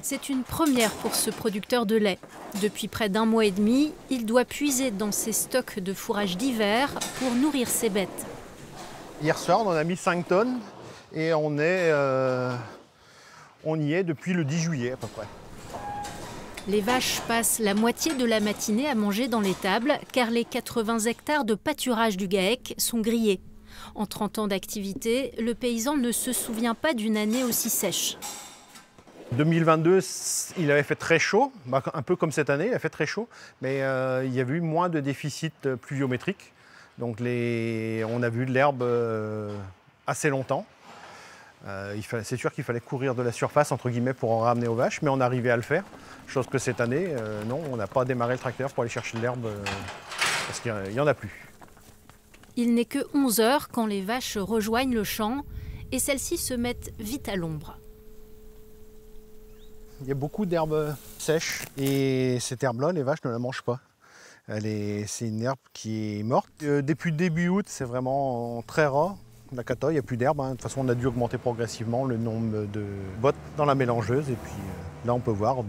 C'est une première pour ce producteur de lait. Depuis près d'un mois et demi, il doit puiser dans ses stocks de fourrage d'hiver pour nourrir ses bêtes. Hier soir, on en a mis 5 tonnes et on y est depuis le 10 juillet à peu près. Les vaches passent la moitié de la matinée à manger dans l'étable car les 80 hectares de pâturage du GAEC sont grillés. En 30 ans d'activité, le paysan ne se souvient pas d'une année aussi sèche. 2022, il avait fait très chaud, un peu comme cette année, il a fait très chaud, mais il y a eu moins de déficit pluviométrique. Donc on a vu de l'herbe assez longtemps. C'est sûr qu'il fallait courir de la surface entre guillemets pour en ramener aux vaches, mais on arrivait à le faire. Chose que cette année, non, on n'a pas démarré le tracteur pour aller chercher de l'herbe parce qu'il n'y en a plus. Il n'est que 11 heures quand les vaches rejoignent le champ et celles-ci se mettent vite à l'ombre. Il y a beaucoup d'herbes sèches et cette herbe-là, les vaches ne la mangent pas. C'est une herbe qui est morte. Depuis début août, c'est vraiment très rare. La cata, il n'y a plus d'herbe. De toute façon, on a dû augmenter progressivement le nombre de bottes dans la mélangeuse. Et puis là, on peut voir,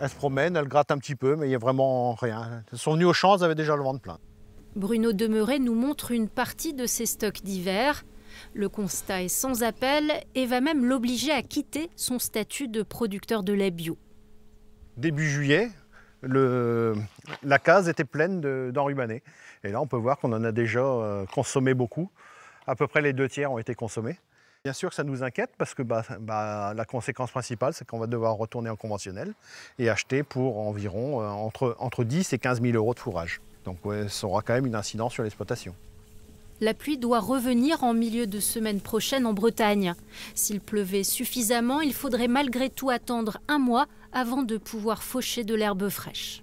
elle se promène, elle gratte un petit peu, mais il n'y a vraiment rien. Elles sont venues au champ, elles avaient déjà le ventre plein. Bruno Demeuret nous montre une partie de ses stocks d'hiver. Le constat est sans appel et va même l'obliger à quitter son statut de producteur de lait bio. Début juillet, la case était pleine d'enrubanés. Et là, on peut voir qu'on en a déjà consommé beaucoup. À peu près les 2 tiers ont été consommés. Bien sûr que ça nous inquiète parce que la conséquence principale, c'est qu'on va devoir retourner en conventionnel et acheter pour environ entre 10 et 15 000 € de fourrage. Donc ouais, ça aura quand même une incidence sur l'exploitation. La pluie doit revenir en milieu de semaine prochaine en Bretagne. S'il pleuvait suffisamment, il faudrait malgré tout attendre un mois avant de pouvoir faucher de l'herbe fraîche.